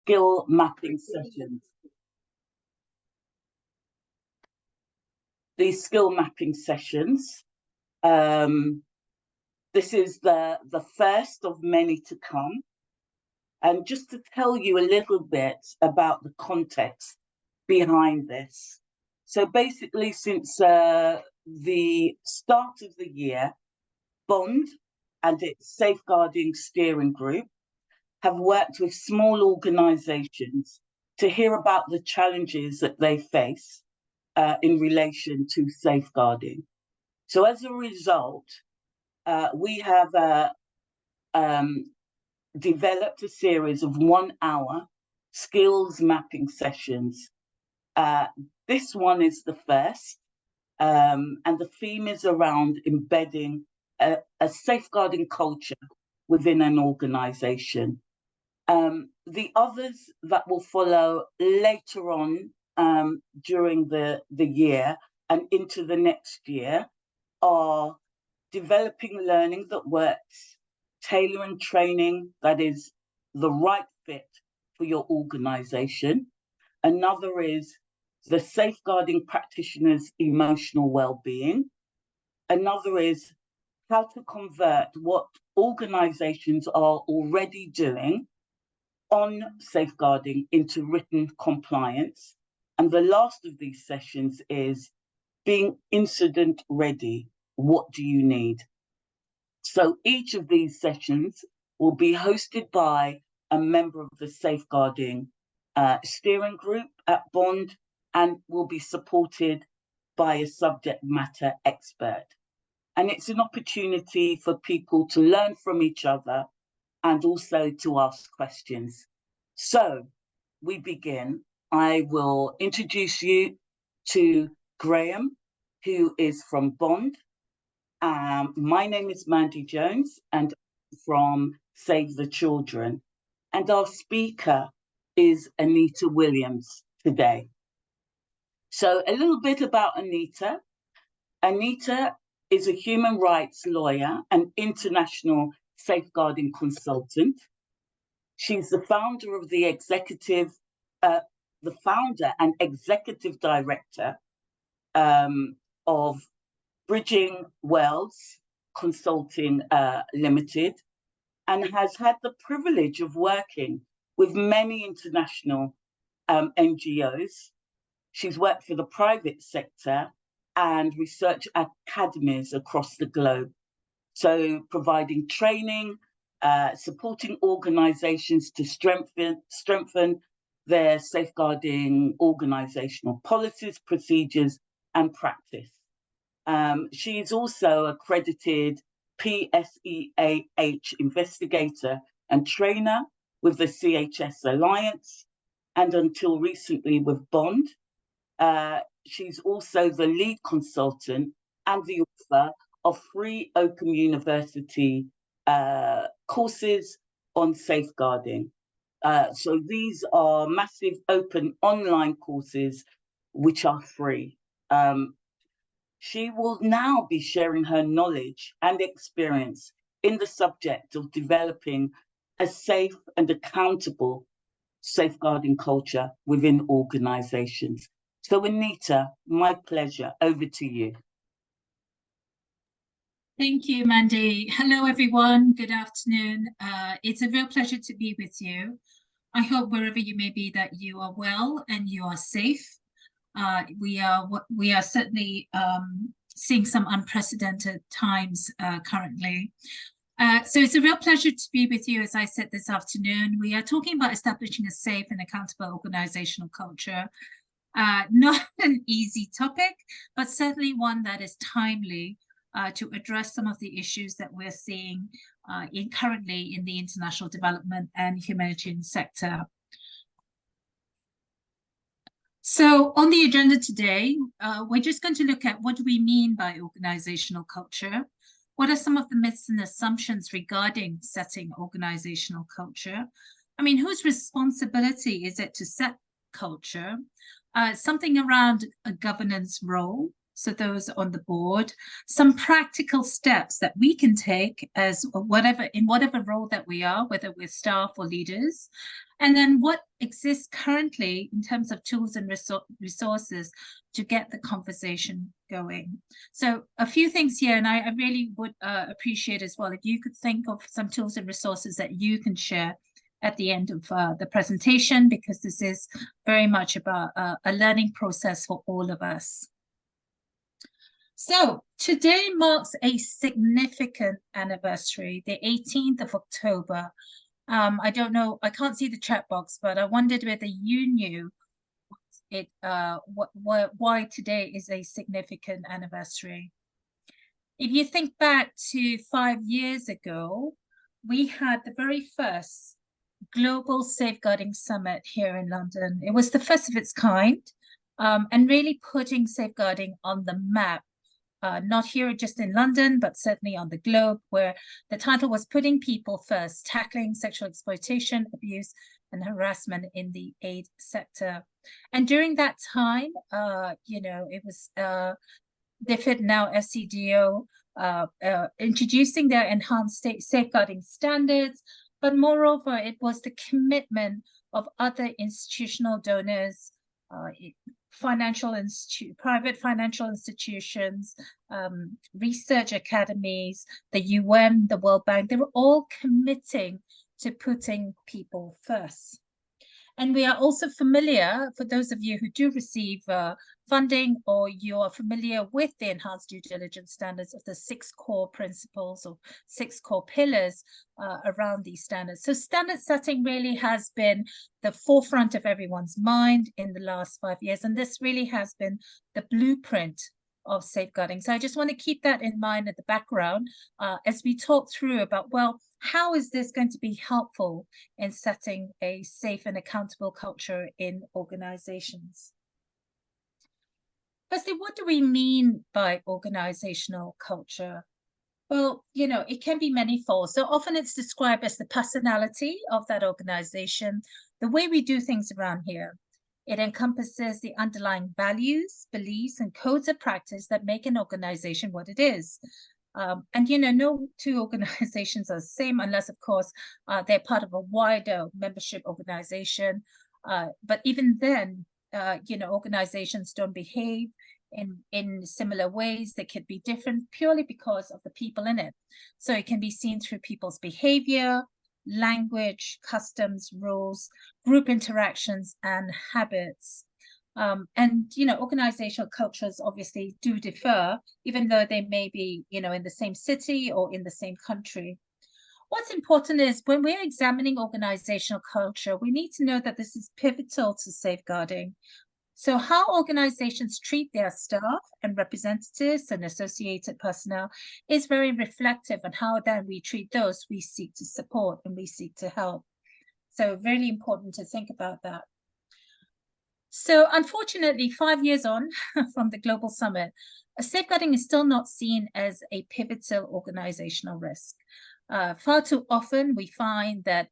skill mapping sessions. These skill mapping sessions, this is the first of many to come. And just to tell you a little bit about the context behind this. So basically, since the start of the year, Bond and its safeguarding steering group have worked with small organisations to hear about the challenges that they face in relation to safeguarding. So as a result, we have developed a series of 1 hour skills mapping sessions. This one is the first, and the theme is around embedding a safeguarding culture within an organisation. The others that will follow later on during the year and into the next year are developing learning that works, tailoring training that is the right fit for your organisation. Another is the safeguarding practitioners' emotional well-being. Another is how to convert what organisations are already doing on safeguarding into written compliance. And the last of these sessions is being incident ready. What do you need? So each of these sessions will be hosted by a member of the safeguarding steering group at Bond and will be supported by a subject matter expert. And it's an opportunity for people to learn from each other and also to ask questions. So we begin. I will introduce you to Graham, who is from Bond. My name is Mandy Jones and from Save the Children. And our speaker is Anita Williams today. So a little bit about Anita. Anita is a human rights lawyer and international safeguarding consultant. She's the founder of the founder and executive director of Bridging Wells Consulting Limited, and has had the privilege of working with many international NGOs. She's worked for the private sector and research academies across the globe. So providing training, supporting organizations to strengthen their safeguarding organizational policies, procedures, and practice. She is also accredited PSEAH investigator and trainer with the CHS Alliance, and until recently with Bond. She's also the lead consultant and the author of 3 Open University courses on safeguarding. So these are massive open online courses which are free. She will now be sharing her knowledge and experience in the subject of developing a safe and accountable safeguarding culture within organizations. So Anita, my pleasure, over to you. Thank you, Mandy. Hello, everyone. Good afternoon. It's a real pleasure to be with you. I hope wherever you may be that you are well and you are safe. We are certainly seeing some unprecedented times currently. So it's a real pleasure to be with you, as I said this afternoon. We are talking about establishing a safe and accountable organizational culture. Not an easy topic, but certainly one that is timely to address some of the issues that we're seeing currently in the international development and humanitarian sector. So on the agenda today, we're just going to look at what do we mean by organizational culture? What are some of the myths and assumptions regarding setting organizational culture? I mean, whose responsibility is it to set culture? Something around a governance role, so those on the board, some practical steps that we can take as in whatever role that we are, whether we're staff or leaders, and then what exists currently in terms of tools and resources to get the conversation going. So a few things here, and I really would appreciate as well if you could think of some tools and resources that you can share at the end of the presentation, because this is very much about a learning process for all of us. So today marks a significant anniversary, the 18th of October. I don't know, I can't see the chat box, but I wondered whether you knew why today is a significant anniversary. If you think back to 5 years ago, we had the very first Global Safeguarding Summit here in London. It was the first of its kind, and really putting safeguarding on the map. Not here just in London, but certainly on the globe, where the title was Putting People First, Tackling Sexual Exploitation, Abuse and Harassment in the Aid Sector. And during that time, it was DFID, now FCDO, introducing their enhanced safeguarding standards, but moreover, it was the commitment of other institutional donors, private financial institutions, research academies, the UN, the World Bank. They were all committing to putting people first. And we are also familiar, for those of you who do receive funding, or you are familiar with the enhanced due diligence standards, of the 6 core principles or 6 core pillars around these standards. So standard setting really has been the forefront of everyone's mind in the last 5 years. And this really has been the blueprint of safeguarding. So I just want to keep that in mind at the background as we talk through about, well, how is this going to be helpful in setting a safe and accountable culture in organizations? Firstly, what do we mean by organizational culture? Well, it can be manifold. So often it's described as the personality of that organization, the way we do things around here. It encompasses the underlying values, beliefs, and codes of practice that make an organization what it is. And no two organizations are the same, unless, of course, they're part of a wider membership organization. But even then, organizations don't behave in similar ways. They could be different purely because of the people in it. So it can be seen through people's behavior, language, customs, rules, group interactions, and habits. And organizational cultures obviously do differ, even though they may be, in the same city or in the same country. What's important is when we're examining organizational culture, we need to know that this is pivotal to safeguarding. So how organizations treat their staff and representatives and associated personnel is very reflective on how then we treat those we seek to support and we seek to help. So really important to think about that. So unfortunately, 5 years on from the Global Summit, safeguarding is still not seen as a pivotal organizational risk. Far too often, we find that,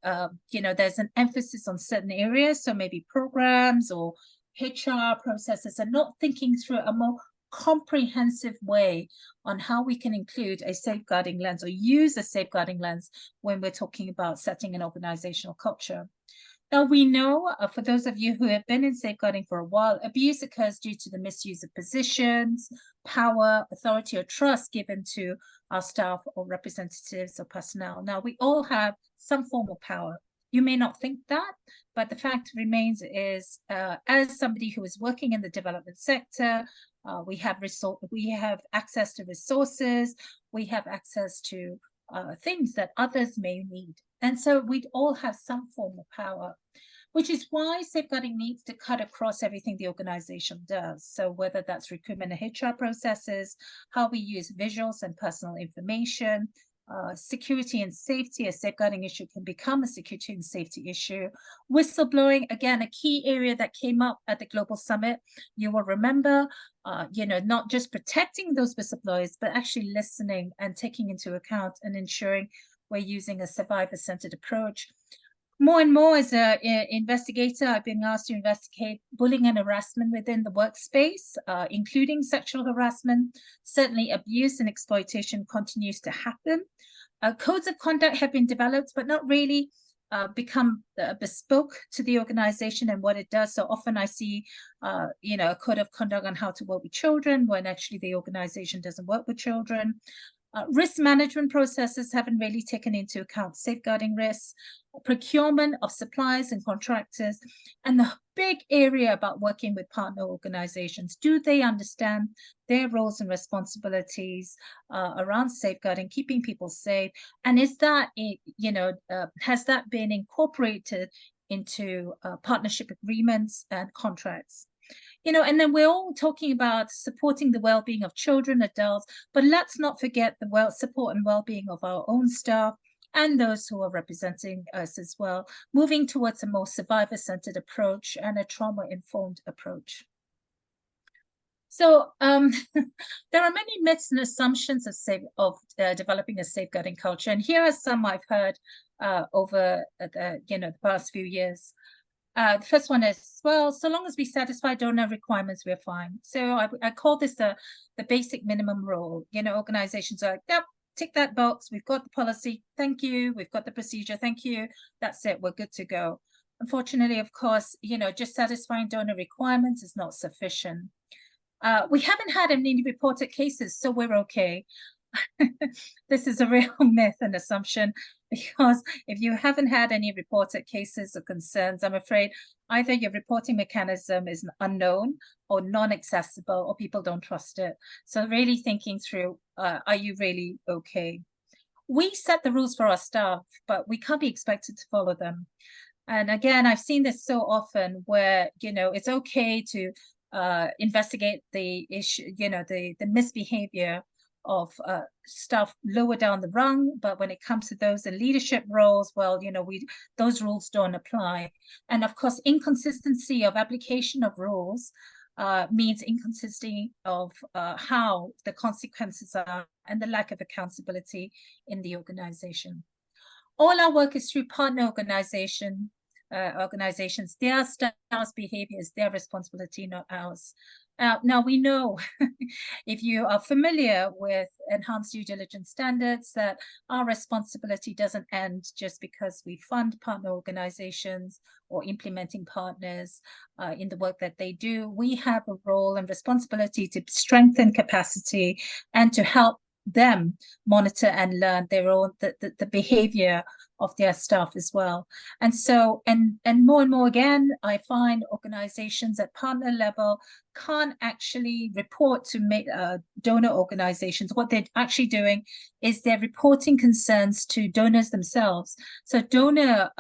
there's an emphasis on certain areas, so maybe programs or HR processes, and not thinking through a more comprehensive way on how we can include a safeguarding lens or use a safeguarding lens when we're talking about setting an organizational culture. Now, we know, for those of you who have been in safeguarding for a while, abuse occurs due to the misuse of positions, power, authority, or trust given to our staff or representatives or personnel. Now, we all have some form of power. You may not think that, but the fact remains is, as somebody who is working in the development sector, we have access to resources, we have access to things that others may need. And so we'd all have some form of power, which is why safeguarding needs to cut across everything the organization does. So whether that's recruitment and HR processes, how we use visuals and personal information, security and safety, a safeguarding issue can become a security and safety issue. Whistleblowing, again, a key area that came up at the Global Summit. You will remember, not just protecting those whistleblowers, but actually listening and taking into account and ensuring we're using a survivor-centered approach. More and more as an investigator, I've been asked to investigate bullying and harassment within the workspace, including sexual harassment. Certainly abuse and exploitation continues to happen. Codes of conduct have been developed, but not really become bespoke to the organization and what it does. So often I see, a code of conduct on how to work with children when actually the organization doesn't work with children. Risk management processes haven't really taken into account safeguarding risks, procurement of suppliers and contractors, and the big area about working with partner organizations. Do they understand their roles and responsibilities around safeguarding, keeping people safe? And is that, has that been incorporated into partnership agreements and contracts? And then we're all talking about supporting the well-being of children, adults, but let's not forget the support and well-being of our own staff and those who are representing us as well, moving towards a more survivor-centered approach and a trauma-informed approach. So there are many myths and assumptions of developing a safeguarding culture, and here are some I've heard over the past few years. The first one is, well, so long as we satisfy donor requirements, we're fine. So I call this the basic minimum rule. Organizations are like, yep, tick that box. We've got the policy. Thank you. We've got the procedure. Thank you. That's it. We're good to go. Unfortunately, of course, just satisfying donor requirements is not sufficient. We haven't had any reported cases, so we're okay. This is a real myth and assumption, because if you haven't had any reported cases or concerns, I'm afraid either your reporting mechanism is unknown or non-accessible, or people don't trust it. So really thinking through, are you really okay? We set the rules for our staff, but we can't be expected to follow them. And again, I've seen this so often where, it's okay to investigate the issue, the misbehavior of staff lower down the rung, but when it comes to those in leadership roles, well, those rules don't apply. And of course, inconsistency of application of rules means inconsistency of how the consequences are and the lack of accountability in the organization. All our work is through partner organizations. Their staff's behavior is their responsibility, not ours. Now, we know, if you are familiar with enhanced due diligence standards, that our responsibility doesn't end just because we fund partner organizations or implementing partners in the work that they do. We have a role and responsibility to strengthen capacity and to help them monitor and learn their own the behavior of their staff as well. And so and more again, I find organizations at partner level can't actually report to donor organizations. What they're actually doing is they're reporting concerns to donors themselves. So donor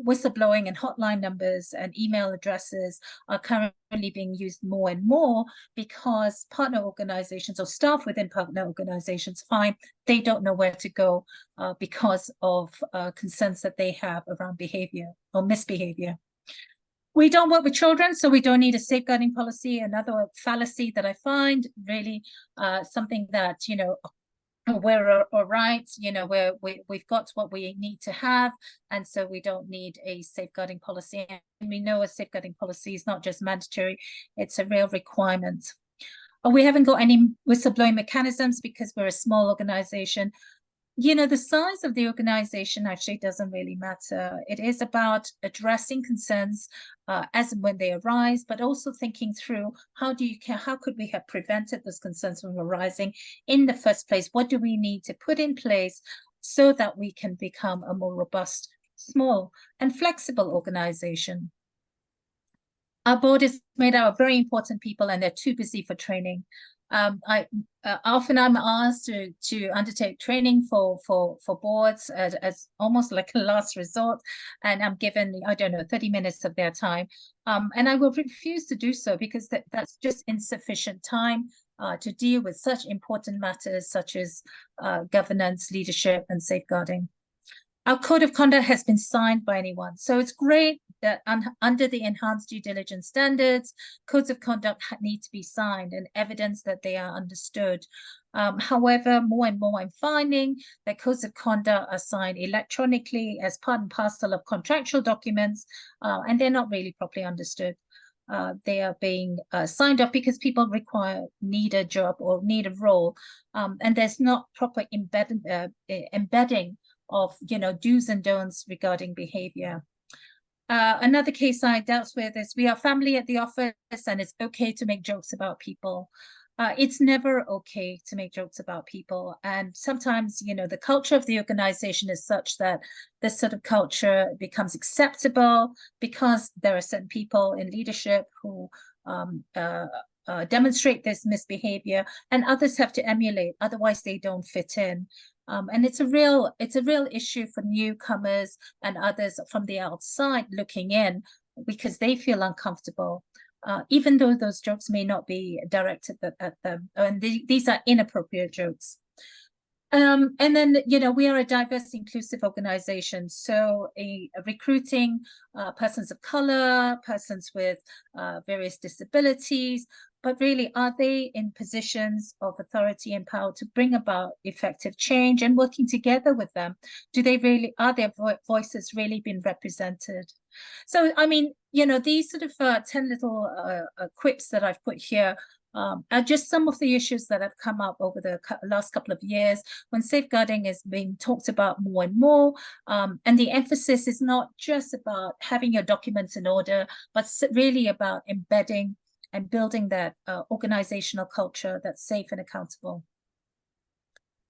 whistleblowing and hotline numbers and email addresses are currently being used more and more, because partner organizations or staff within partner organizations find they don't know where to go because of concerns that they have around behavior or misbehavior. We don't work with children, so we don't need a safeguarding policy. Another fallacy that I find, really something that, we're all right, we've got what we need to have, and so we don't need a safeguarding policy. And we know a safeguarding policy is not just mandatory, it's a real requirement. We haven't got any whistleblowing mechanisms because we're a small organization. The size of the organization actually doesn't really matter. It is about addressing concerns as and when they arise, but also thinking through how could we have prevented those concerns from arising in the first place? What do we need to put in place so that we can become a more robust, small, and flexible organization? Our board is made out of very important people, and they're too busy for training. Often I'm asked to undertake training for boards as almost like a last resort, and I'm given, I don't know, 30 minutes of their time, and I will refuse to do so, because that's just insufficient time to deal with such important matters such as governance, leadership, and safeguarding. Our code of conduct has been signed by anyone. So it's great that under the enhanced due diligence standards, codes of conduct need to be signed and evidence that they are understood. However, more and more I'm finding that codes of conduct are signed electronically as part and parcel of contractual documents, and they're not really properly understood. They are being signed off because people need a job or need a role, and there's not proper embedding of, do's and don'ts regarding behavior. Another case I dealt with is we are family at the office and it's okay to make jokes about people. It's never okay to make jokes about people. And sometimes, the culture of the organization is such that this sort of culture becomes acceptable because there are certain people in leadership who demonstrate this misbehavior, and others have to emulate, otherwise they don't fit in. And it's a real issue for newcomers and others from the outside looking in, because they feel uncomfortable, even though those jokes may not be directed at them. And these are inappropriate jokes. And then, we are a diverse, inclusive organization. So recruiting persons of color, persons with various disabilities, but really, are they in positions of authority and power to bring about effective change, and working together with them? Are their voices really being represented? So, I mean, these sort of 10 little quips that I've put here are just some of the issues that have come up over the last couple of years when safeguarding is being talked about more and more. And the emphasis is not just about having your documents in order, but really about embedding and building that organizational culture that's safe and accountable.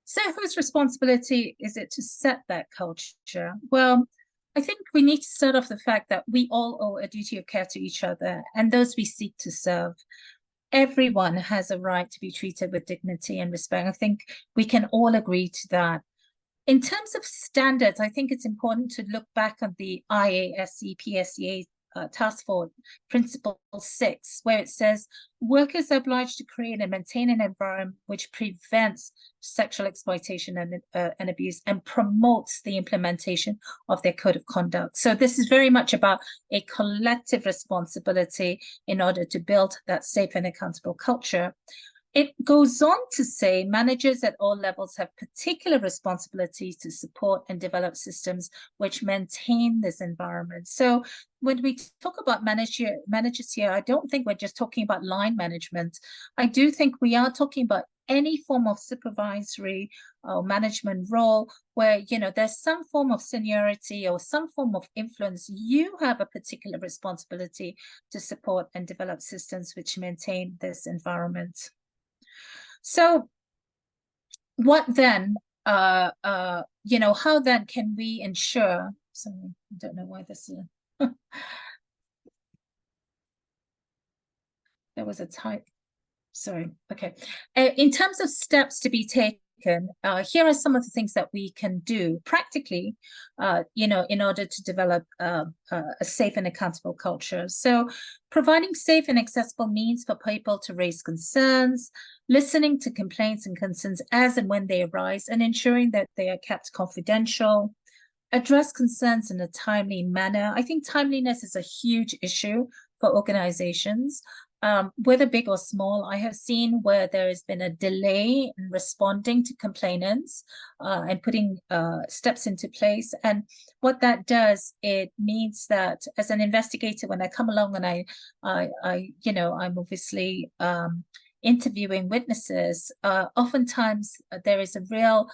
So whose responsibility is it to set that culture? Well, I think we need to start off the fact that we all owe a duty of care to each other and those we seek to serve. Everyone has a right to be treated with dignity and respect. I think we can all agree to that. In terms of standards, I think it's important to look back on the IASC PSEA Task Force Principle 6, where it says workers are obliged to create and maintain an environment which prevents sexual exploitation and abuse and promotes the implementation of their code of conduct. So this is very much about a collective responsibility in order to build that safe and accountable culture. It goes on to say managers at all levels have particular responsibilities to support and develop systems which maintain this environment. So when we talk about managers here, I don't think we're just talking about line management. I do think we are talking about any form of supervisory or management role where, there's some form of seniority or some form of influence. You have a particular responsibility to support and develop systems which maintain this environment. So what then, how then can we ensure, sorry, I don't know why this is, there was a type, sorry, okay. In terms of steps to be taken, here are some of the things that we can do practically, in order to develop a safe and accountable culture. So providing safe and accessible means for people to raise concerns, listening to complaints and concerns as and when they arise, and ensuring that they are kept confidential, address concerns in a timely manner. I think timeliness is a huge issue for organizations. Whether big or small, I have seen where there has been a delay in responding to complainants and putting steps into place. And what that does, it means that as an investigator, when I come along and I'm obviously interviewing witnesses, oftentimes there is a real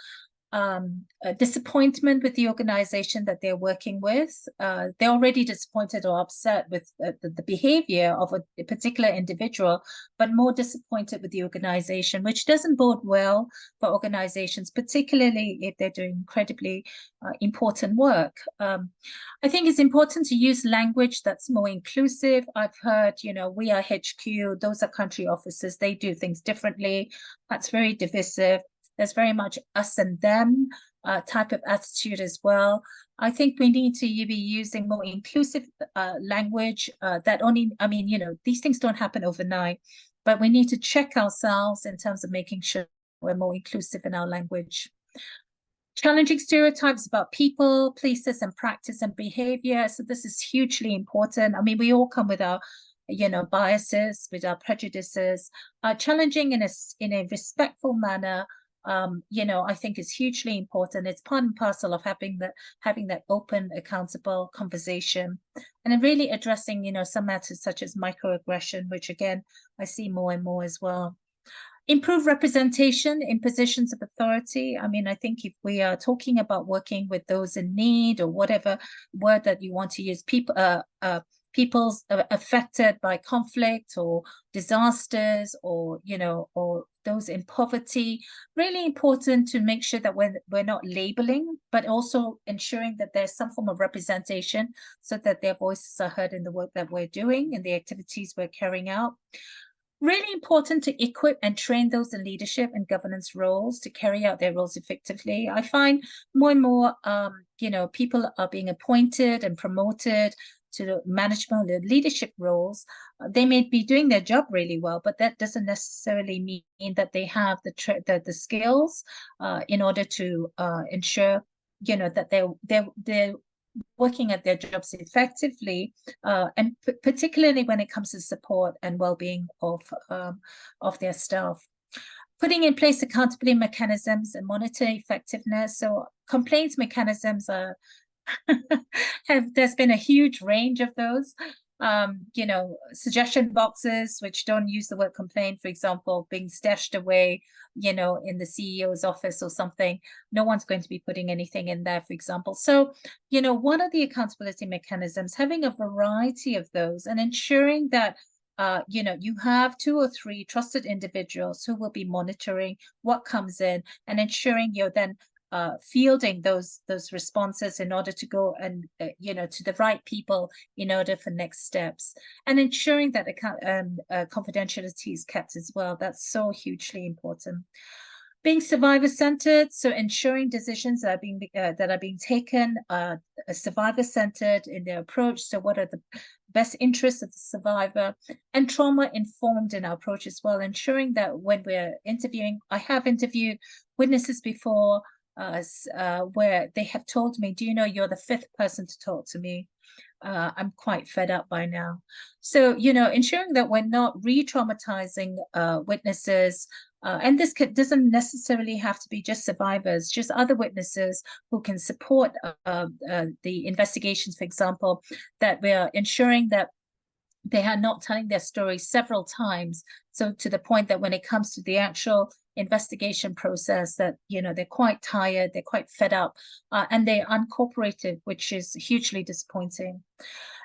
a disappointment with the organization that they're working with. They're already disappointed or upset with the behavior of a particular individual, but more disappointed with the organization, which doesn't bode well for organizations, particularly if they're doing incredibly important work. I think it's important to use language that's more inclusive. I've heard, we are HQ, those are country officers, they do things differently. That's very divisive. There's very much us and them type of attitude as well. I think we need to be using more inclusive language that only, these things don't happen overnight, but we need to check ourselves in terms of making sure we're more inclusive in our language. Challenging stereotypes about people, places, and practice and behavior. So this is hugely important. We all come with our biases, with our prejudices. Challenging in a respectful manner, I think is hugely important. It's part and parcel of having that open, accountable conversation, and then really addressing, some matters such as microaggression, which again, I see more and more as well. Improve representation in positions of authority. I mean, I think if we are talking about working with those in need, or whatever word that you want to use, people's affected by conflict or disasters, or or those in poverty, really important to make sure that we're not labeling, but also ensuring that there's some form of representation so that their voices are heard in the work that we're doing and the activities we're carrying out. Really important to equip and train those in leadership and governance roles to carry out their roles effectively. I find more and more, people are being appointed and promoted to management or leadership roles. They may be doing their job really well, but that doesn't necessarily mean that they have the skills in order to ensure, that they're working at their jobs effectively, and particularly when it comes to support and well-being of their staff. Putting in place accountability mechanisms and monitor effectiveness. So complaints mechanisms are there's been a huge range of those. Suggestion boxes which don't use the word complaint, for example, being stashed away, in the CEO's office or something. No one's going to be putting anything in there, for example. So, what are the accountability mechanisms? Having a variety of those and ensuring that you have 2 or 3 trusted individuals who will be monitoring what comes in and ensuring you're then fielding those responses in order to go and to the right people in order for next steps, and ensuring that confidentiality is kept as well. That's so hugely important. Being survivor-centered, so ensuring decisions that are being taken survivor-centered in their approach. So what are the best interests of the survivor, and trauma-informed in our approach as well, ensuring that when we're interviewing, I have interviewed witnesses before where they have told me, do you know, you're the 5th person to talk to me. I'm quite fed up by now. So, ensuring that we're not re-traumatizing witnesses, and this doesn't necessarily have to be just survivors, just other witnesses who can support the investigations, for example, that we are ensuring that they are not telling their story several times. So to the point that when it comes to the actual investigation process, that, they're quite tired, they're quite fed up, and they're uncooperative, which is hugely disappointing.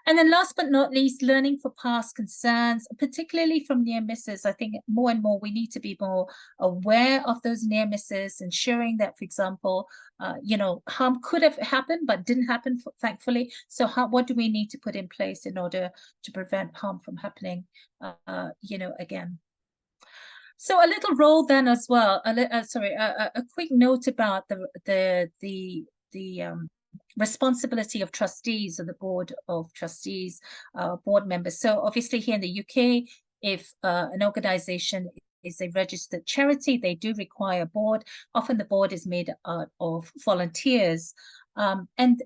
And then last but not least, learning for past concerns, particularly from near misses. I think more and more we need to be more aware of those near misses, ensuring that, for example, harm could have happened but didn't happen, thankfully. So what do we need to put in place in order to prevent harm from happening, again? So a little role then as well. A quick note about the responsibility of trustees or the board of trustees, board members. So obviously here in the UK, if an organization is a registered charity, they do require a board. Often the board is made out of volunteers. And,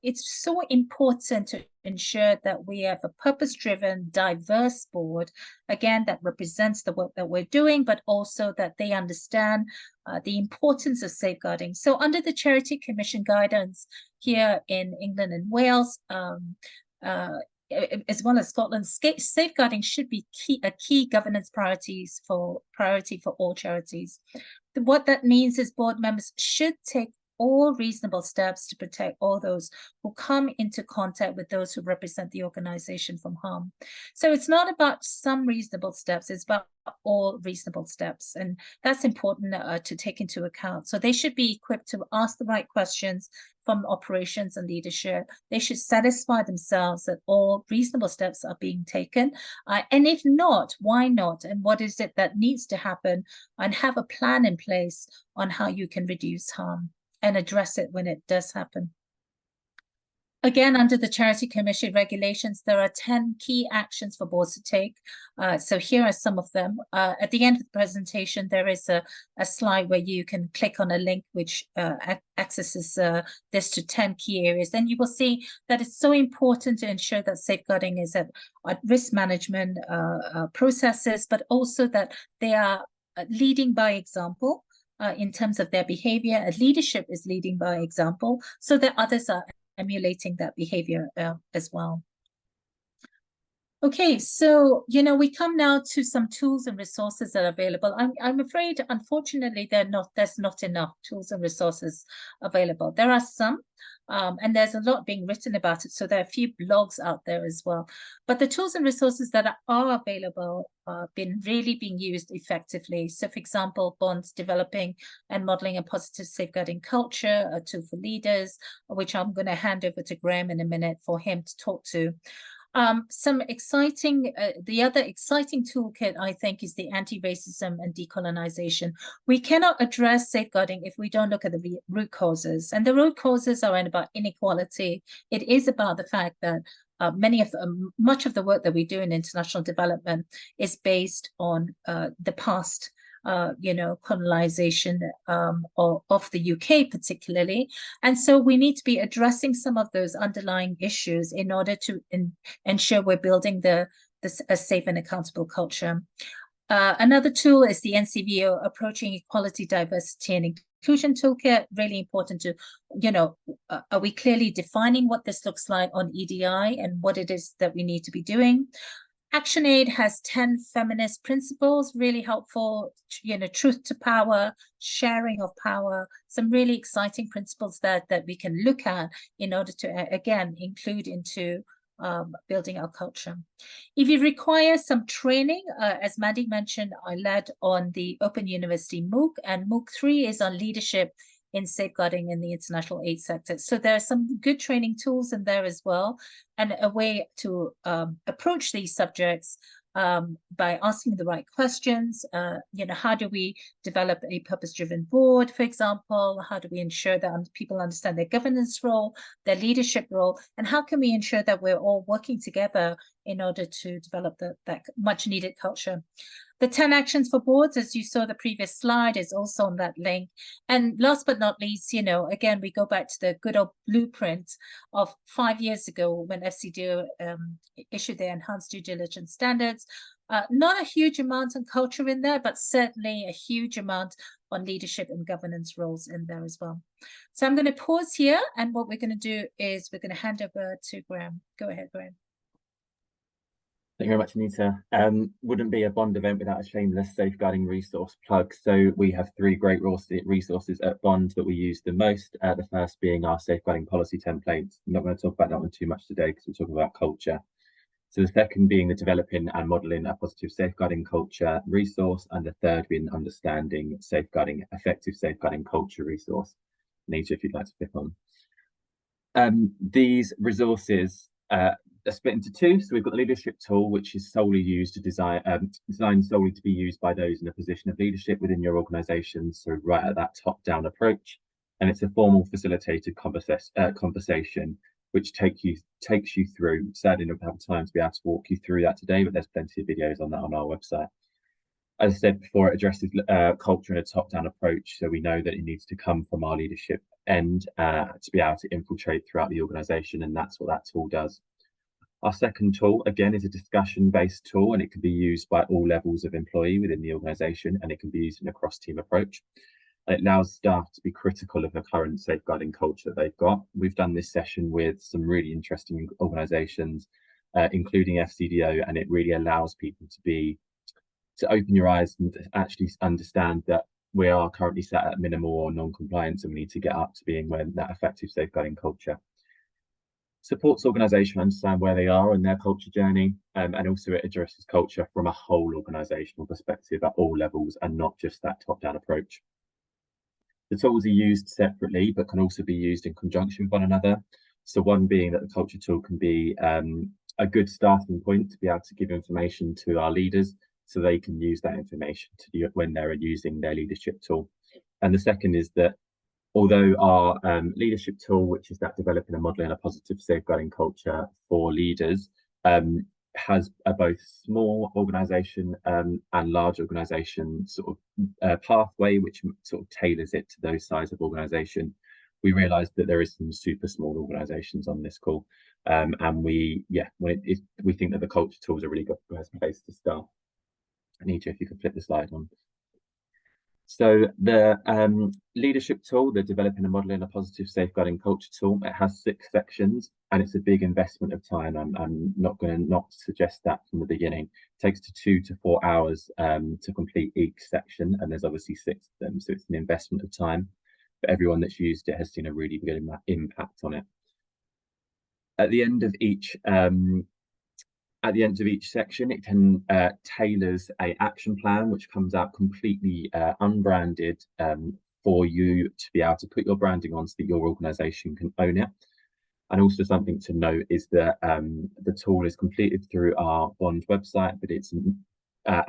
it's so important to ensure that we have a purpose-driven, diverse board, again, that represents the work that we're doing, but also that they understand the importance of safeguarding. So under the Charity Commission guidance here in England and Wales, as well as Scotland, safeguarding should be a key governance priority for all charities. What that means is board members should take all reasonable steps to protect all those who come into contact with those who represent the organization from harm. So it's not about some reasonable steps, it's about all reasonable steps. And that's important to take into account. So they should be equipped to ask the right questions from operations and leadership. They should satisfy themselves that all reasonable steps are being taken. And if not, why not? And what is it that needs to happen? And have a plan in place on how you can reduce harm and address it when it does happen. Again, under the Charity Commission regulations, there are 10 key actions for boards to take. So here are some of them. At the end of the presentation, there is a slide where you can click on a link which accesses this to 10 key areas. And you will see that it's so important to ensure that safeguarding is at risk management processes, but also that they are leading by example. In terms of their behavior, leadership is leading by example, so that others are emulating that behavior as well. Okay, so we come now to some tools and resources that are available. I'm afraid, unfortunately, there's not enough tools and resources available. There are some, and there's a lot being written about it. So there are a few blogs out there as well. But the tools and resources that are available been really being used effectively. So, for example, Bond's developing and modeling a positive safeguarding culture, a tool for leaders, which I'm going to hand over to Graham in a minute for him to talk to. The other exciting toolkit, I think, is the anti-racism and decolonization. We cannot address safeguarding if we don't look at the root causes. And the root causes are about inequality. It is about the fact that much of the work that we do in international development is based on the past colonization of the UK particularly. And so we need to be addressing some of those underlying issues in order to ensure we're building a safe and accountable culture. Another tool is the NCVO Approaching Equality, Diversity and Inclusion Toolkit. Really important to, are we clearly defining what this looks like on EDI and what it is that we need to be doing? ActionAid has 10 feminist principles, really helpful, truth to power, sharing of power, some really exciting principles that we can look at in order to, again, include into building our culture. If you require some training, as Mandy mentioned, I led on the Open University MOOC, and MOOC 3 is on leadership in safeguarding in the international aid sector. So there are some good training tools in there as well, and a way to approach these subjects by asking the right questions. How do we develop a purpose-driven board, for example? How do we ensure that people understand their governance role, their leadership role, and how can we ensure that we're all working together in order to develop that much-needed culture? The 10 actions for boards, as you saw the previous slide, is also on that link. And last but not least, again, we go back to the good old blueprint of 5 years ago when FCDO issued their enhanced due diligence standards. Not a huge amount on culture in there, but certainly a huge amount on leadership and governance roles in there as well. So I'm going to pause here, and what we're going to do is we're going to hand over to Graham. Go ahead, Graham. Thank you very much, Anita. Wouldn't be a Bond event without a shameless safeguarding resource plug. So we have 3 great resources at Bond that we use the most. The first being our safeguarding policy templates. I'm not going to talk about that one too much today because we're talking about culture. So the second being the developing and modelling a positive safeguarding culture resource, and the third being understanding effective safeguarding culture resource. Anita, if you'd like to flip on. These resources are split into 2. So we've got the leadership tool, which is solely used to designed solely to be used by those in a position of leadership within your organisation. So right at that top-down approach, and it's a formal facilitated conversation which takes you through. Sadly, I don't have time to be able to walk you through that today, but there's plenty of videos on that on our website. As I said before, it addresses culture in a top-down approach, so we know that it needs to come from our leadership end to be able to infiltrate throughout the organisation, and that's what that tool does. Our second tool, again, is a discussion-based tool, and it can be used by all levels of employee within the organisation, and it can be used in a cross-team approach. It allows staff to be critical of the current safeguarding culture that they've got. We've done this session with some really interesting organisations, including FCDO, and it really allows people to open your eyes and actually understand that we are currently sat at minimal or non-compliance, and we need to get up to being that effective safeguarding culture. Supports organisation understand where they are in their culture journey, and also it addresses culture from a whole organisational perspective at all levels and not just that top-down approach. The tools are used separately but can also be used in conjunction with one another. So one being that the culture tool can be a good starting point to be able to give information to our leaders so they can use that information when they're using their leadership tool. And the second is that although our leadership tool, which is that developing and modelling a positive safeguarding culture for leaders, has a both small organisation and large organisation sort of pathway, which sort of tailors it to those size of organisation. We realised that there is some super small organisations on this call, and we think that the culture tool is a really good place to start. Anita, if you could flip the slide on. So the leadership tool, the developing and modeling a positive safeguarding culture tool, it has 6 sections and it's a big investment of time. I'm not going to not suggest that from the beginning. It takes 2 to 4 hours to complete each section, and there's obviously 6 of them. So it's an investment of time. But everyone that's used it has seen a really good impact on it. At the end of each section, it can tailors a action plan, which comes out completely unbranded for you to be able to put your branding on so that your organization can own it. And also something to note is that the tool is completed through our Bond website, but it's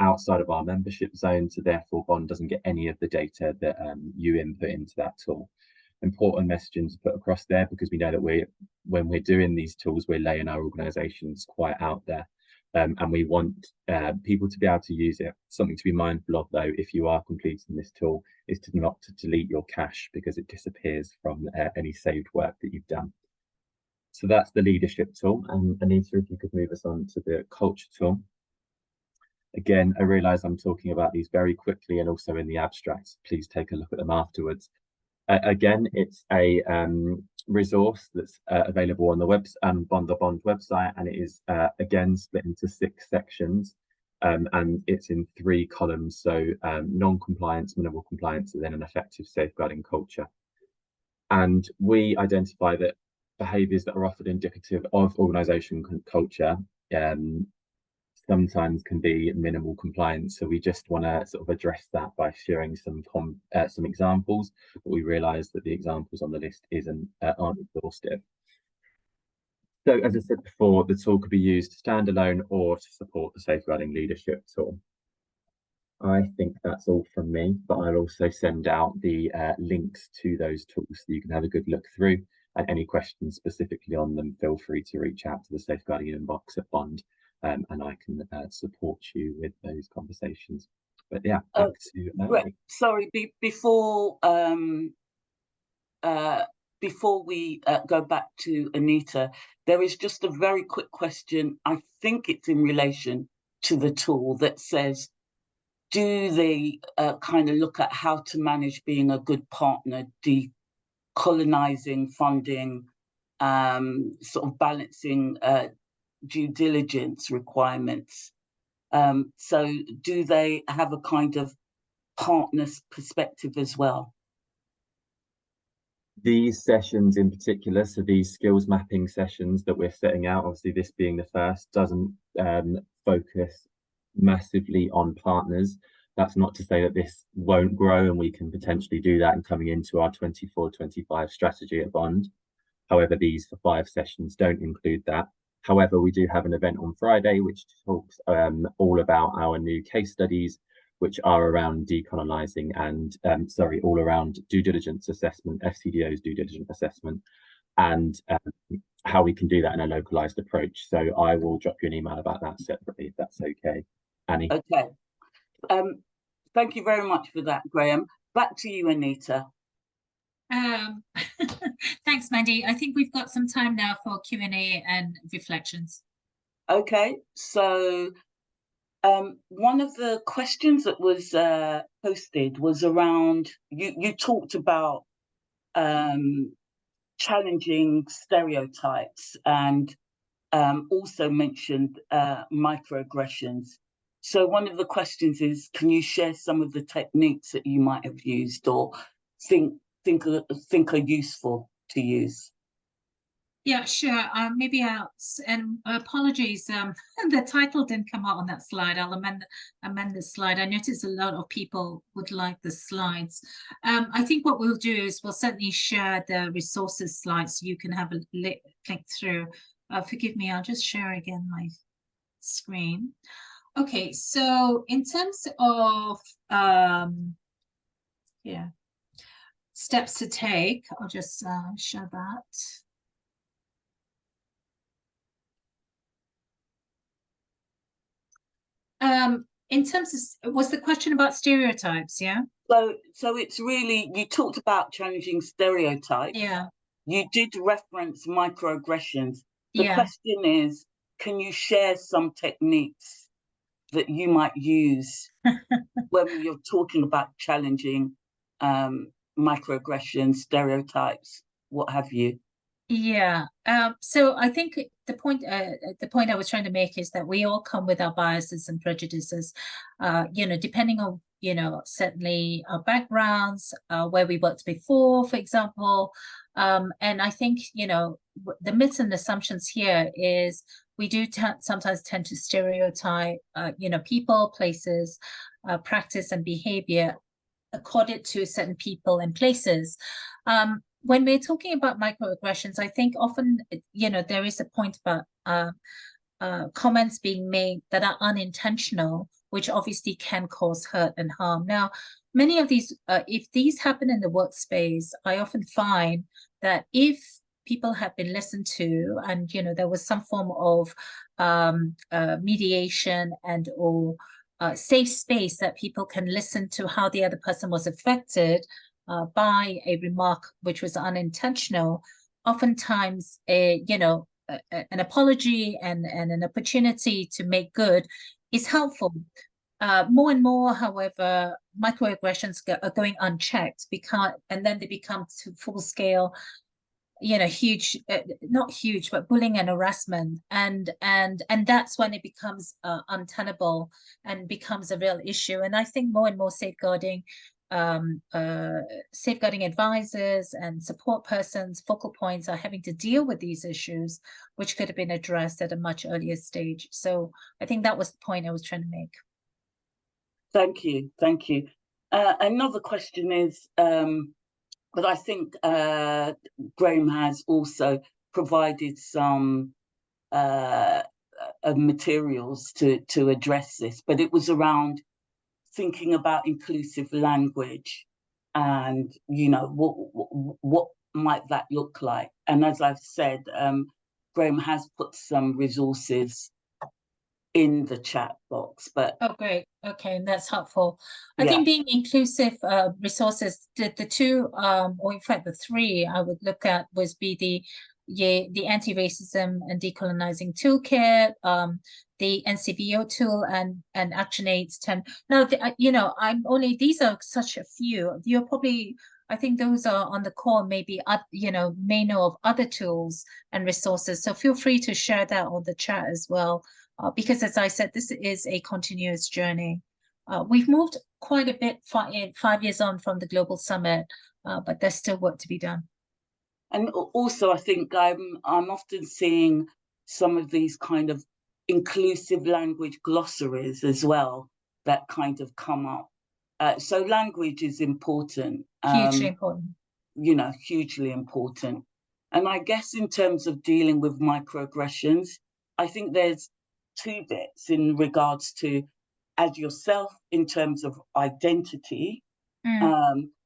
outside of our membership zone, so therefore Bond doesn't get any of the data that you input into that tool. Important messaging to put across there, because we know that when we're doing these tools, we're laying our organizations quite out there, and we want people to be able to use it. Something to be mindful of, though, if you are completing this tool, is not to delete your cache, because it disappears from any saved work that you've done. So that's the leadership tool. And Anita, if you could move us on to the culture tool. Again, I realize I'm talking about these very quickly and also in the abstracts. Please take a look at them afterwards. Again, it's a resource that's available on the Bond website, and it is again split into 6 sections, and it's in 3 columns. So non-compliance, minimal compliance, and then an effective safeguarding culture. And we identify that behaviours that are often indicative of organisation culture sometimes can be minimal compliance. So we just want to sort of address that by sharing some examples, but we realise that the examples on the list aren't exhaustive. So as I said before, the tool could be used standalone or to support the safeguarding leadership tool. I think that's all from me, but I'll also send out the links to those tools so you can have a good look through, and any questions specifically on them, feel free to reach out to the safeguarding inbox at Bond. And I can support you with those conversations. But yeah, back to Right. Sorry, before we go back to Anita, there is just a very quick question. I think it's in relation to the tool that says, do they kind of look at how to manage being a good partner, decolonizing funding, sort of balancing due diligence requirements? So do they have a kind of partner's perspective as well? These sessions in particular, so these skills mapping sessions that we're setting out, obviously this being the first, doesn't focus massively on partners. That's not to say that this won't grow and we can potentially do that in coming into our 24-25 strategy at Bond. However, these 5 sessions don't include that. However, we do have an event on Friday which talks all about our new case studies, which are around decolonizing and all around due diligence assessment, FCDO's due diligence assessment, and how we can do that in a localized approach. So I will drop you an email about that separately, if that's okay. Annie? Okay. Thank you very much for that, Graham. Back to you, Anita. Thanks, Mandy. I think we've got some time now for Q&A and reflections. Okay, so one of the questions that was posted was around, you talked about challenging stereotypes, and also mentioned microaggressions. So one of the questions is, can you share some of the techniques that you might have used or think are useful to use? Yeah, sure. Maybe and apologies, the title didn't come out on that slide. I'll amend the slide. I noticed a lot of people would like the slides. I think what we'll do is we'll certainly share the resources slides so you can have a click through. Forgive me, I'll just share again my screen. Okay, so in terms of steps to take, I'll just share that. In terms of, was the question about stereotypes? Yeah. So it's really, you talked about challenging stereotypes. Yeah. You did reference microaggressions. The question is, can you share some techniques that you might use when you're talking about challenging microaggressions, stereotypes, what have you? Yeah. So I think the point I was trying to make is that we all come with our biases and prejudices, depending on, certainly our backgrounds, where we worked before, for example. And I think, the myths and assumptions here is we do sometimes tend to stereotype, people, places, practice and behavior accorded to certain people and places. When we're talking about microaggressions, I think often, there is a point about comments being made that are unintentional, which obviously can cause hurt and harm. Now, many of these, if these happen in the workspace, I often find that if people have been listened to and, there was some form of mediation and or safe space that people can listen to how the other person was affected by a remark which was unintentional, oftentimes an apology and an opportunity to make good is helpful. More and more, however, microaggressions are going unchecked and then they become to full scale, huge, not huge, but bullying and harassment, and that's when it becomes untenable and becomes a real issue. And I think more and more safeguarding advisors and support persons, focal points are having to deal with these issues, which could have been addressed at a much earlier stage. So I think that was the point I was trying to make. Thank you. Another question is, but I think Graham has also provided some materials to address this, but it was around thinking about inclusive language and, what might that look like? And as I've said, Graham has put some resources in the chat box, but oh, great. Okay, that's helpful. I think being inclusive resources, the two, or in fact the three I would look at the anti-racism and decolonizing toolkit, the NCBO tool, and ActionAid's 10. Now, these are such a few. You're probably, I think those are on the call, maybe, may know of other tools and resources. So feel free to share that on the chat as well. Because as I said, this is a continuous journey. We've moved quite a bit 5 years on from the Global Summit, but there's still work to be done. And also, I think I'm often seeing some of these kind of inclusive language glossaries as well that kind of come up. So language is important. Hugely important. Hugely important. And I guess in terms of dealing with microaggressions, I think there's two bits in regards to as yourself in terms of identity,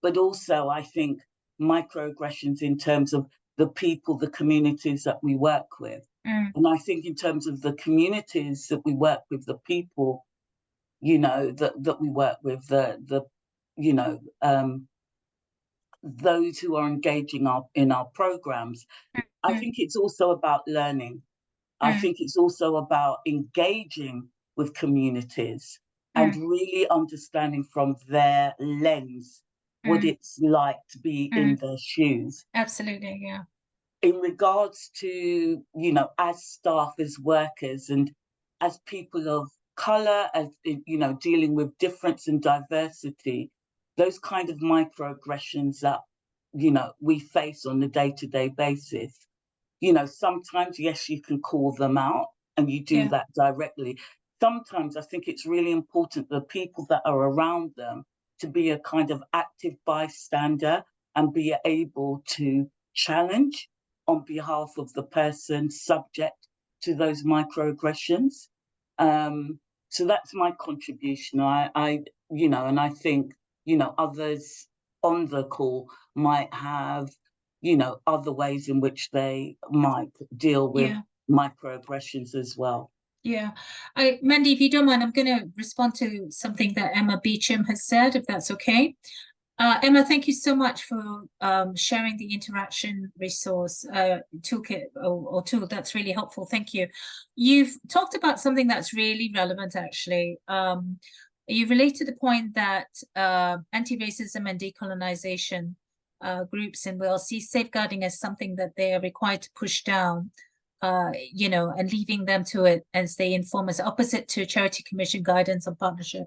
but also I think microaggressions in terms of the people, the communities that we work with. And I think in terms of the communities that we work with, the people, that we work with, those who are engaging in our programs, I think it's also about learning. I think it's also about engaging with communities and really understanding from their lens what it's like to be in their shoes. Absolutely, yeah. In regards to, as staff, as workers, and as people of colour, as, dealing with difference and diversity, those kind of microaggressions that, we face on a day-to-day basis, sometimes, yes, you can call them out and you do that directly. Sometimes I think it's really important the people that are around them to be a kind of active bystander and be able to challenge on behalf of the person subject to those microaggressions. So that's my contribution. And I think, others on the call might have, other ways in which they might deal with microaggressions as well. Yeah. Mandy, if you don't mind, I'm going to respond to something that Emma Beecham has said, if that's okay. Emma, thank you so much for sharing the interaction resource toolkit or tool. That's really helpful. Thank you. You've talked about something that's really relevant, actually. You related the point that anti-racism and decolonization groups in Wales see safeguarding as something that they are required to push down, you know, and leaving them to it as they inform us, opposite to Charity Commission guidance on partnership.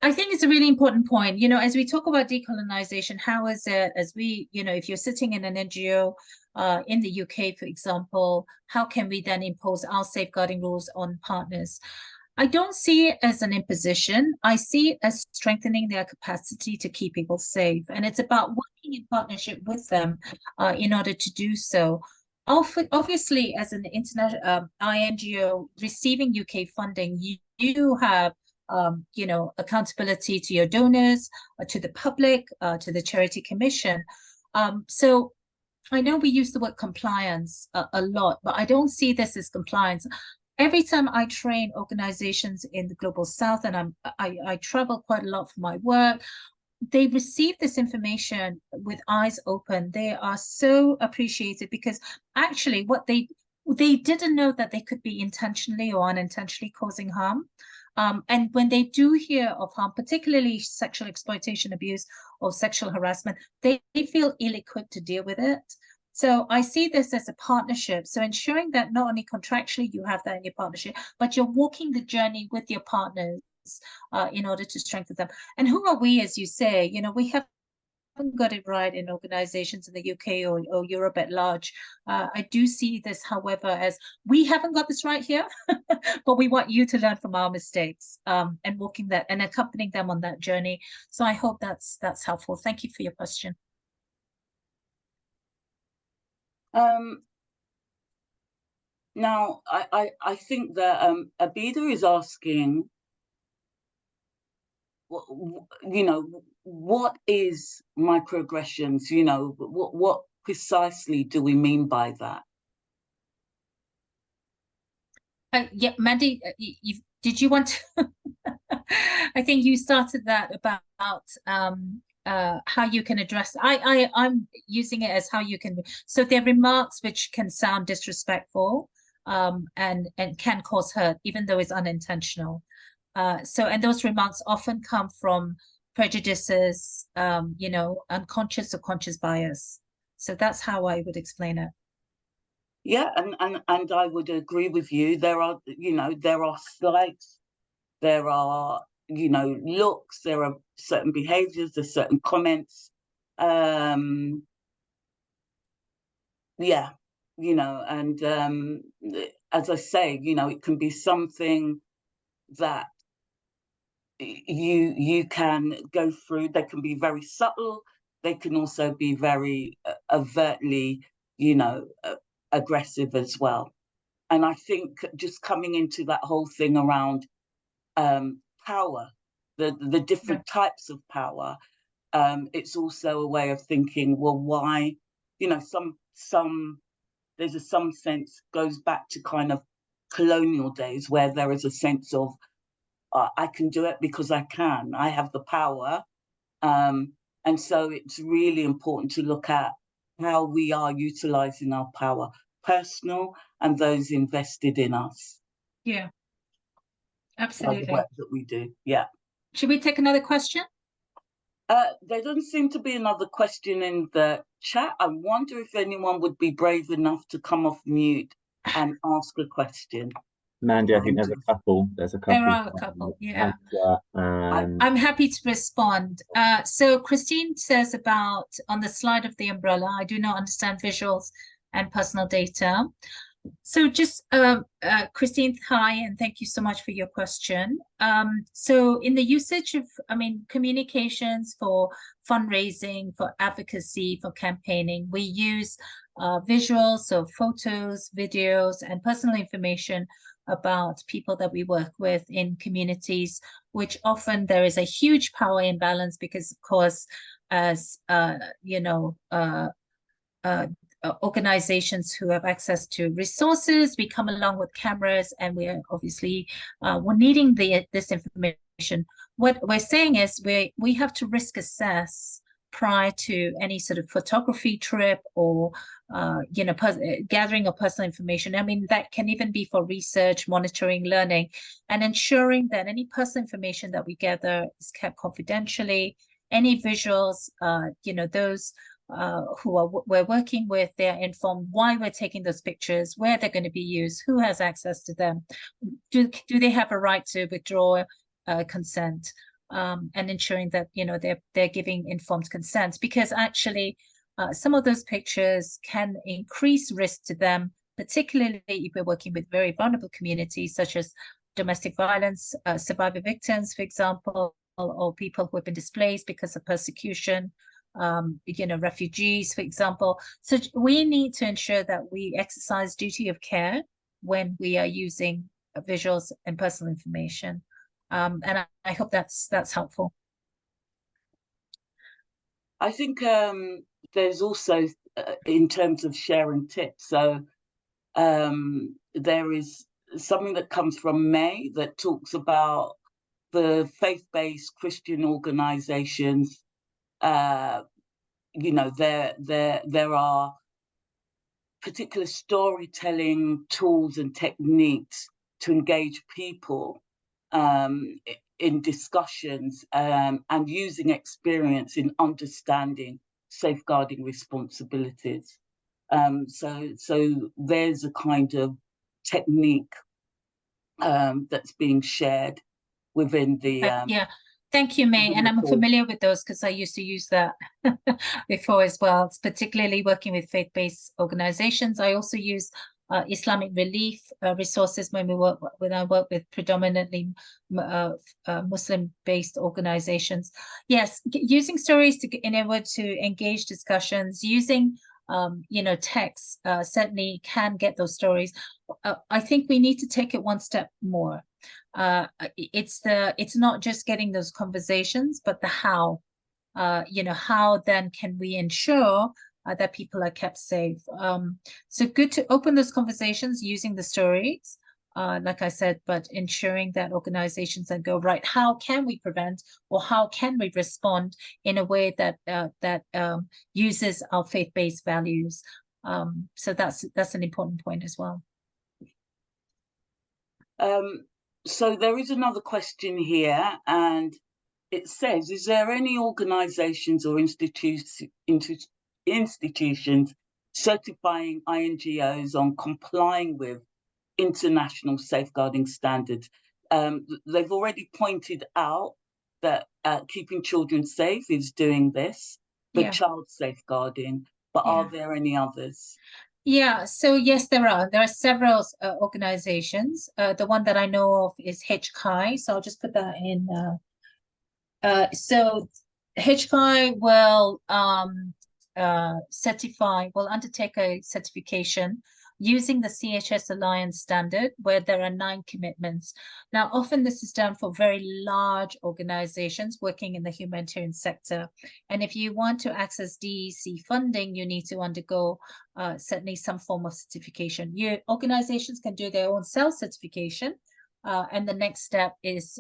I think it's a really important point. You know, as we talk about decolonization, how is it, as we, you know, if you're sitting in an NGO in the UK, for example, how can we then impose our safeguarding rules on partners? I don't see it as an imposition. I see it as strengthening their capacity to keep people safe. And it's about working in partnership with them in order to do so. Obviously, as an international INGO receiving UK funding, you have you know, accountability to your donors, to the public, to the Charity Commission. So I know we use the word compliance a lot, but I don't see this as compliance. Every time I train organizations in the Global South, and I travel quite a lot for my work, they receive this information with eyes open. They are so appreciated because actually what they didn't know that they could be intentionally or unintentionally causing harm. And when they do hear of harm, particularly sexual exploitation, abuse, or sexual harassment, they feel ill-equipped to deal with it. So I see this as a partnership. So ensuring that not only contractually you have that in your partnership, but you're walking the journey with your partners in order to strengthen them. And who are we, as you say? You know, we haven't got it right in organizations in the UK or Europe at large. I do see this, however, as we haven't got this right here, but we want you to learn from our mistakes and walking that and accompanying them on that journey. So I hope that's helpful. Thank you for your question. Now, I think that Abida is asking, you know, what is microaggressions? You know, what precisely do we mean by that? Yeah, Mandy, did you want to? I think you started that about how you can address. I'm using it as how you can. So there are remarks which can sound disrespectful and can cause hurt, even though it's unintentional. And those remarks often come from prejudices, you know, unconscious or conscious bias. So that's how I would explain it. Yeah, and I would agree with you. There are, you know, there are slights, there are, you know, looks, there are certain behaviors, there's certain comments. Yeah, you know, and as I say, you know, it can be something that you can go through. They can be very subtle. They can also be very overtly, you know, aggressive as well. And I think just coming into that whole thing around power, the different types of power, it's also a way of thinking, well, why, you know, there's some sense goes back to kind of colonial days where there is a sense of I can do it because I can. I have the power. And so it's really important to look at how we are utilizing our power, personal and those invested in us. Yeah, By absolutely. the work that we do. Yeah. Should we take another question? There doesn't seem to be another question in the chat. I wonder if anyone would be brave enough to come off mute and ask a question. Mandy, I think there's a couple. There's a couple. There are a couple, yeah. I'm happy to respond. So Christine says about on the slide of the umbrella, I do not understand visuals and personal data. So just Christine, hi, and thank you so much for your question. So in the usage of, I mean, communications for fundraising, for advocacy, for campaigning, we use visuals, so photos, videos, and personal information about people that we work with in communities, which often there is a huge power imbalance because, of course, as you know, organizations who have access to resources, we come along with cameras, and we're obviously we're needing this information What we're saying is we have to risk assess prior to any sort of photography trip or gathering of personal information. I mean, that can even be for research, monitoring, learning, and ensuring that any personal information that we gather is kept confidentially. Any visuals, those we're working with, they're informed why we're taking those pictures, where they're going to be used, who has access to them, do they have a right to withdraw consent, and ensuring that they're giving informed consent, because actually some of those pictures can increase risk to them, particularly if we're working with very vulnerable communities such as domestic violence survivor victims, for example, or people who have been displaced because of persecution, refugees, for example. So we need to ensure that we exercise duty of care when we are using visuals and personal information. And I hope that's helpful. I think there's also, in terms of sharing tips, so there is something that comes from May that talks about the faith-based Christian organizations. There are particular storytelling tools and techniques to engage people in discussions, and using experience in understanding safeguarding responsibilities. So there's a kind of technique that's being shared within the yeah. Thank you, May. And I'm familiar with those because I used to use that before as well. It's particularly working with faith-based organizations. I also use Islamic relief resources when I work with predominantly Muslim-based organizations. Yes, using stories in order to engage discussions, using text certainly can get those stories. I think we need to take it one step more. It's not just getting those conversations, but the how. How then can we ensure that people are kept safe? So good to open those conversations using the stories, like I said, but ensuring that organizations then go, right, how can we prevent, or how can we respond in a way that uses our faith-based values? So that's an important point as well. So there is another question here, and it says, is there any organizations or institutions certifying INGOs on complying with international safeguarding standards? They've already pointed out that Keeping Children Safe is doing this for child safeguarding, but are there any others? Yeah, so yes, there are several organizations. The one that I know of is HCI, so I'll just put that in. So HCI will undertake a certification using the CHS Alliance standard, where there are 9 commitments. Now, often this is done for very large organizations working in the humanitarian sector. And if you want to access DEC funding, you need to undergo certainly some form of certification. Organizations can do their own self-certification, and the next step is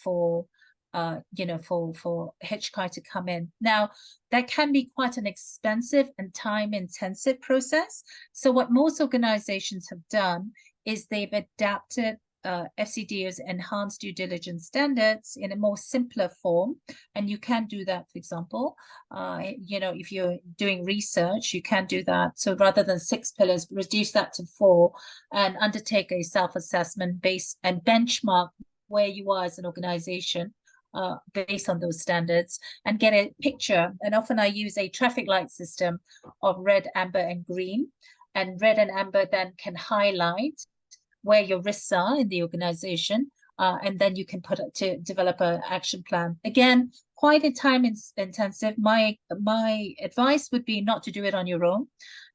for HCI to come in. Now, that can be quite an expensive and time-intensive process. So what most organizations have done is they've adapted FCDO's enhanced due diligence standards in a more simpler form. And you can do that, for example, if you're doing research, you can do that. So rather than 6 pillars, reduce that to 4 and undertake a self-assessment base and benchmark where you are as an organization based on those standards, and get a picture. And often I use a traffic light system of red, amber, and green. And red and amber then can highlight where your risks are in the organization, and then you can develop an action plan. Again, quite a time intensive. My advice would be not to do it on your own.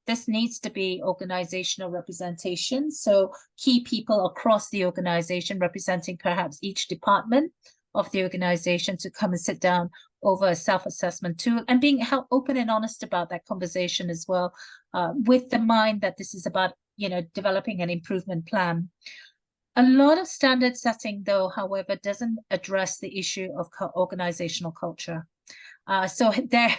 This needs to be organizational representation. So key people across the organization representing perhaps each department of the organization to come and sit down over a self-assessment tool, and being open and honest about that conversation as well, with the mind that this is about developing an improvement plan. A lot of standard setting, though, however, doesn't address the issue of organizational culture. So there,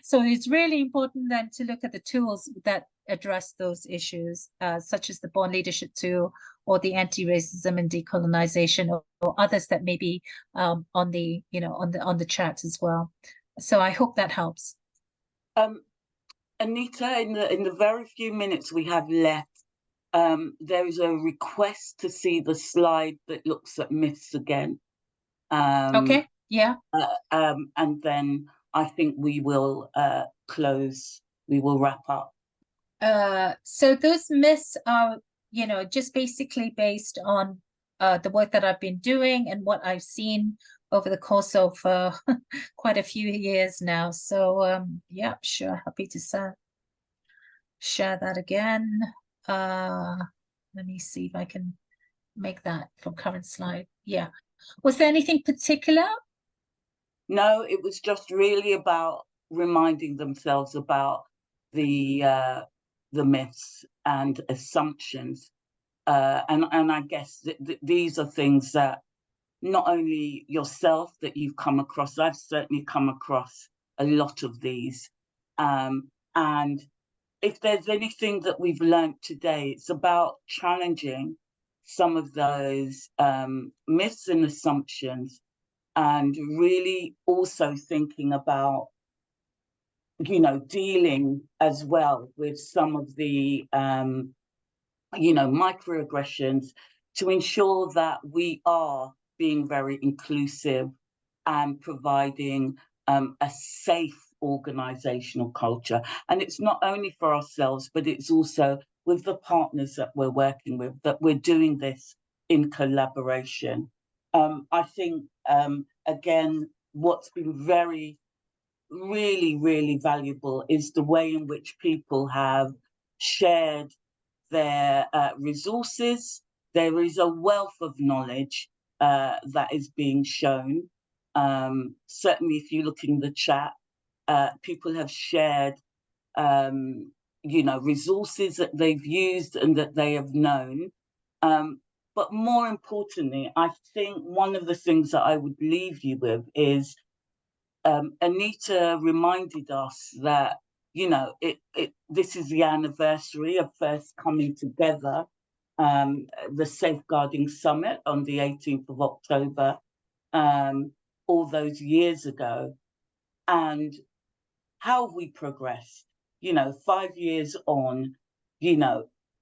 so it's really important then to look at the tools that address those issues, such as the Born Leadership tool or the anti-racism and decolonization, or others that may be on the on the chat as well. So I hope that helps. Anita, in the very few minutes we have left, there is a request to see the slide that looks at myths again. Okay, yeah. And then I think we will close, we will wrap up. So those myths are, just basically based on the work that I've been doing and what I've seen over the course of quite a few years now. So yeah, sure, happy to share that again. Let me see if I can make that from current slide. Yeah. Was there anything particular? No, it was just really about reminding themselves about the myths and assumptions. And I guess these are things that not only yourself that you've come across, I've certainly come across a lot of these. And if there's anything that we've learned today, it's about challenging some of those myths and assumptions, and really also thinking about, dealing as well with some of the, microaggressions, to ensure that we are being very inclusive and providing a safe organizational culture. And it's not only for ourselves, but it's also with the partners that we're working with, that we're doing this in collaboration. I think, again, what's been really valuable is the way in which people have shared their resources. There is a wealth of knowledge that is being shown. Certainly, if you look in the chat, people have shared, resources that they've used and that they have known. But more importantly, I think one of the things that I would leave you with is Anita reminded us that, this is the anniversary of first coming together, the Safeguarding Summit on the 18th of October, all those years ago. And how have we progressed? 5 years on,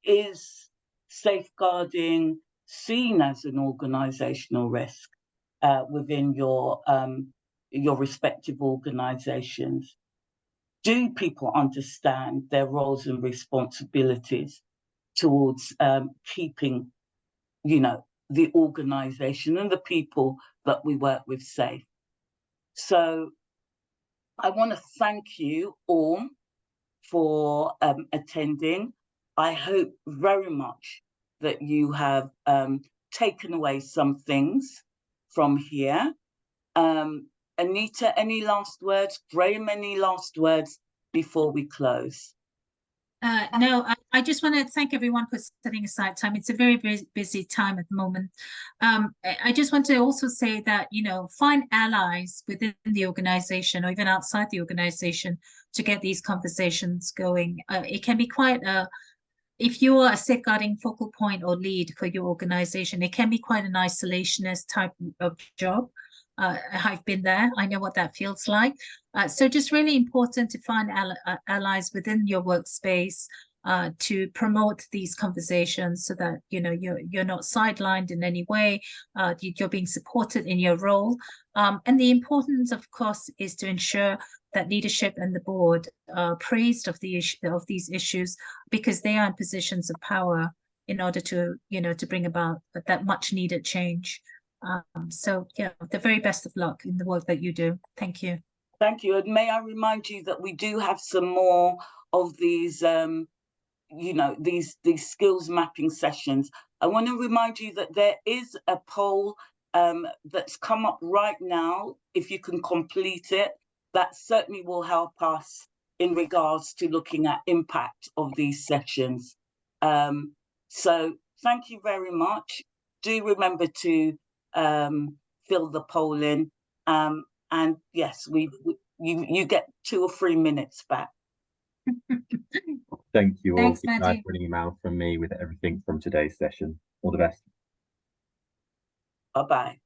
is safeguarding seen as an organizational risk within your respective organizations? Do people understand their roles and responsibilities towards keeping, the organization and the people that we work with safe? So I want to thank you all for attending. I hope very much that you have taken away some things from here. Anita, any last words? Graham, any last words before we close? No, I just want to thank everyone for setting aside time. It's a very, very busy time at the moment. I just want to also say that, find allies within the organization or even outside the organization to get these conversations going. It can be quite if you are a safeguarding focal point or lead for your organization, it can be quite an isolationist type of job. I've been there. I know what that feels like. So just really important to find allies within your workspace to promote these conversations, so that you're not sidelined in any way. You're being supported in your role. And the importance, of course, is to ensure that leadership and the board are appraised of these issues, because they are in positions of power in order to to bring about that much needed change. So yeah, the very best of luck in the work that you do. Thank you. Thank you. And may I remind you that we do have some more of these, these skills mapping sessions. I want to remind you that there is a poll that's come up right now. If you can complete it, that certainly will help us in regards to looking at impact of these sessions. So thank you very much. Do remember to fill the poll in. And yes, you get 2 or 3 minutes back. Thank you all. Thanks, Keep an eye Maddie. for an email from me with everything from today's session. All the best. Bye-bye.